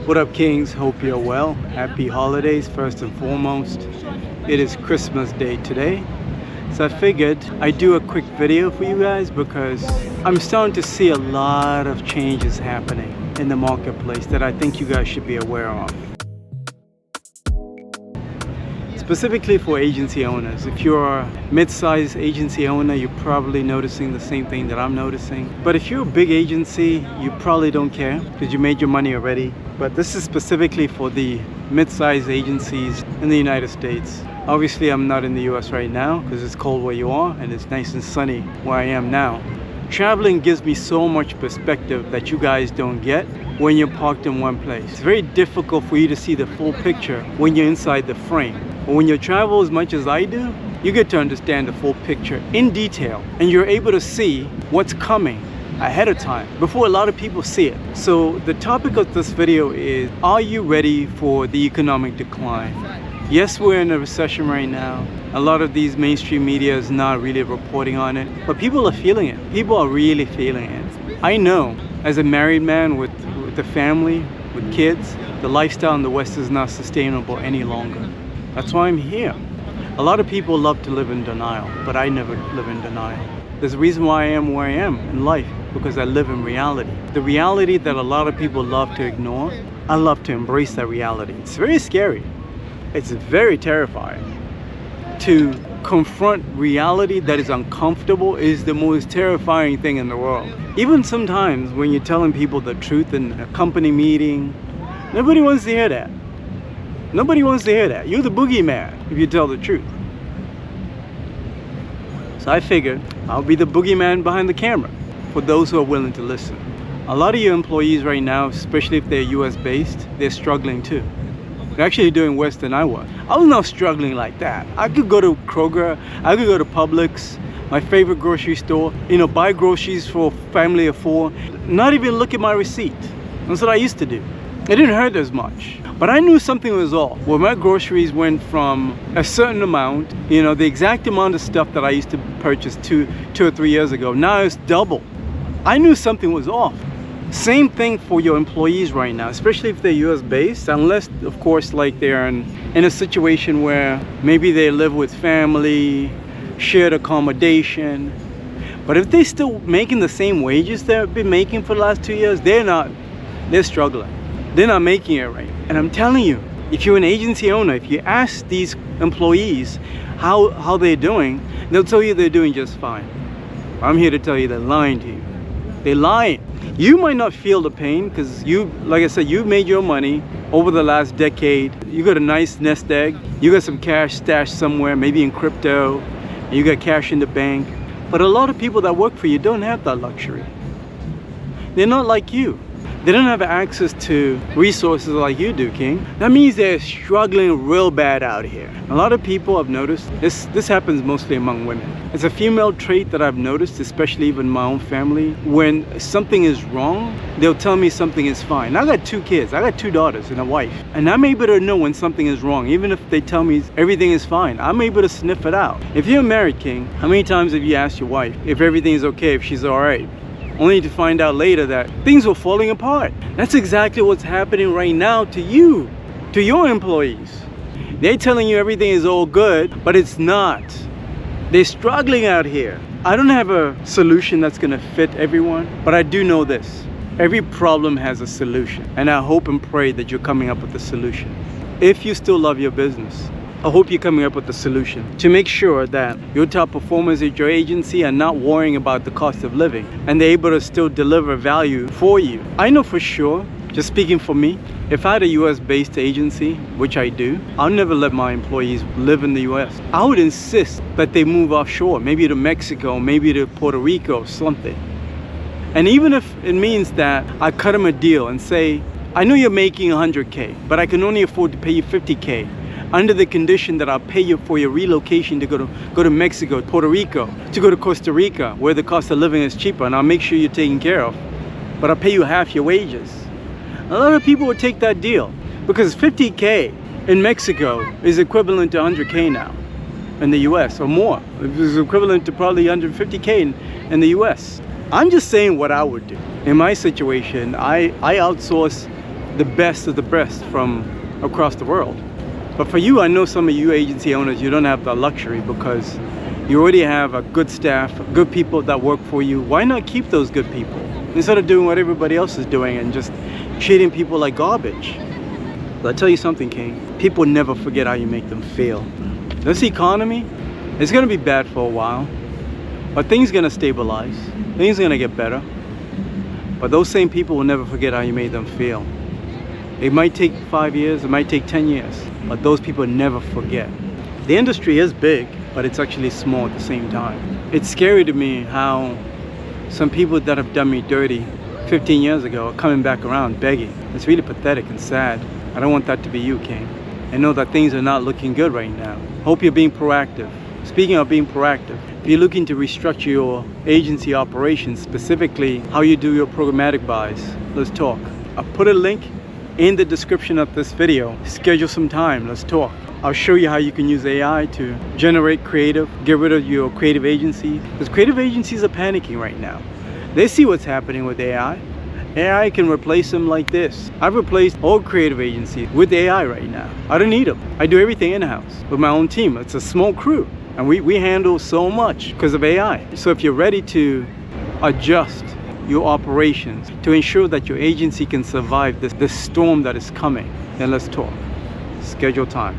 What up, Kings? Hope you're well. Happy holidays, first and foremost. It is Christmas Day today. So I figured I'd do a quick video for you guys because I'm starting to see a lot of changes happening in the marketplace that I think you guys should be aware of. Specifically for agency owners. If you're a mid-sized agency owner, you're probably noticing the same thing that I'm noticing. But if you're a big agency, you probably don't care because you made your money already. But this is specifically for the mid-sized agencies in the United States. Obviously, I'm not in the US right now because it's cold where you are and it's nice and sunny where I am now. Traveling gives me so much perspective that you guys don't get when you're parked in one place. It's very difficult for you to see the full picture when you're inside the frame. But when you travel as much as I do, you get to understand the full picture in detail and you're able to see what's coming ahead of time before a lot of people see it. So the topic of this video is, are you ready for the economic decline? Yes, we're in a recession right now. A lot of these mainstream media is not really reporting on it, but people are feeling it. People are really feeling it. I know, as a married man with a family, with kids, the lifestyle in the West is not sustainable any longer. That's why I'm here. A lot of people love to live in denial, but I never live in denial. There's a reason why I am where I am in life, because I live in reality. The reality that a lot of people love to ignore, I love to embrace that reality. It's very scary. It's very terrifying. To confront reality that is uncomfortable is the most terrifying thing in the world. Even sometimes when you're telling people the truth in a company meeting, nobody wants to hear that. Nobody wants to hear that. You're the boogeyman if you tell the truth. So I figured I'll be the boogeyman behind the camera for those who are willing to listen. A lot of your employees right now, especially if they're US based, they're struggling too. They're actually doing worse than I was. I was not struggling like that. I could go to Kroger, I could go to Publix, my favorite grocery store, buy groceries for a family of 4, not even look at my receipt. That's what I used to do. It didn't hurt as much. But I knew something was off. Well, my groceries went from a certain amount, the exact amount of stuff that I used to purchase two or 3 years ago. Now it's double. I knew something was off. Same thing for your employees right now, especially if they're US based, unless of course like they're in a situation where maybe they live with family, shared accommodation. But if they're still making the same wages they've been making for the last 2 years, they're struggling. They're not making it right. And I'm telling you, if you're an agency owner, if you ask these employees how they're doing, they'll tell you they're doing just fine. I'm here to tell you they're lying to you. They're lying. You might not feel the pain because like I said, you've made your money over the last decade. You got a nice nest egg. You got some cash stashed somewhere, maybe in crypto. And you got cash in the bank. But a lot of people that work for you don't have that luxury. They're not like you. They don't have access to resources like you do, King. That means they're struggling real bad out here. A lot of people I've noticed, this happens mostly among women. It's a female trait that I've noticed, especially even my own family. When something is wrong, they'll tell me something is fine. I got 2 kids, I got 2 daughters and a wife. And I'm able to know when something is wrong. Even if they tell me everything is fine, I'm able to sniff it out. If you're married, King, how many times have you asked your wife if everything is okay, if she's all right? Only to find out later that things were falling apart. That's exactly what's happening right now to you, to your employees. They're telling you everything is all good, but it's not. They're struggling out here. I don't have a solution that's gonna fit everyone, but I do know this. Every problem has a solution, and I hope and pray that you're coming up with a solution. If you still love your business, I hope you're coming up with a solution to make sure that your top performers at your agency are not worrying about the cost of living and they're able to still deliver value for you. I know for sure, just speaking for me, if I had a US based agency, which I do, I'll never let my employees live in the US. I would insist that they move offshore, maybe to Mexico, maybe to Puerto Rico or something. And even if it means that I cut them a deal and say, I know you're making 100K, but I can only afford to pay you 50K. Under the condition that I'll pay you for your relocation to go to Mexico, Puerto Rico, to go to Costa Rica, where the cost of living is cheaper, and I'll make sure you're taken care of. But I'll pay you half your wages. A lot of people would take that deal because 50K in Mexico is equivalent to 100K now in the US or more. It's equivalent to probably 150K in the US. I'm just saying what I would do. In my situation, I outsource the best of the best from across the world. But for you, I know some of you agency owners, you don't have the luxury because you already have a good staff, good people that work for you. Why not keep those good people instead of doing what everybody else is doing and just treating people like garbage? But I'll tell you something, King. People never forget how you make them feel. This economy, it's gonna be bad for a while, but things are gonna stabilize. Things are gonna get better. But those same people will never forget how you made them feel. It might take 5 years, it might take 10 years, but those people never forget. The industry is big, but it's actually small at the same time. It's scary to me how some people that have done me dirty 15 years ago are coming back around begging. It's really pathetic and sad. I don't want that to be you, King. I know that things are not looking good right now. Hope you're being proactive. Speaking of being proactive, if you're looking to restructure your agency operations, specifically how you do your programmatic buys, let's talk. I'll put a link in the description of this video. Schedule some time, let's talk. I'll show you how you can use AI to generate creative, get rid of your creative agencies. Because creative agencies are panicking right now. They see what's happening with AI. AI can replace them like this. I've replaced all creative agencies with AI right now. I don't need them. I do everything in-house with my own team. It's a small crew. And we handle so much because of AI. So if you're ready to adjust your operations to ensure that your agency can survive this storm that is coming, then let's talk. Schedule time.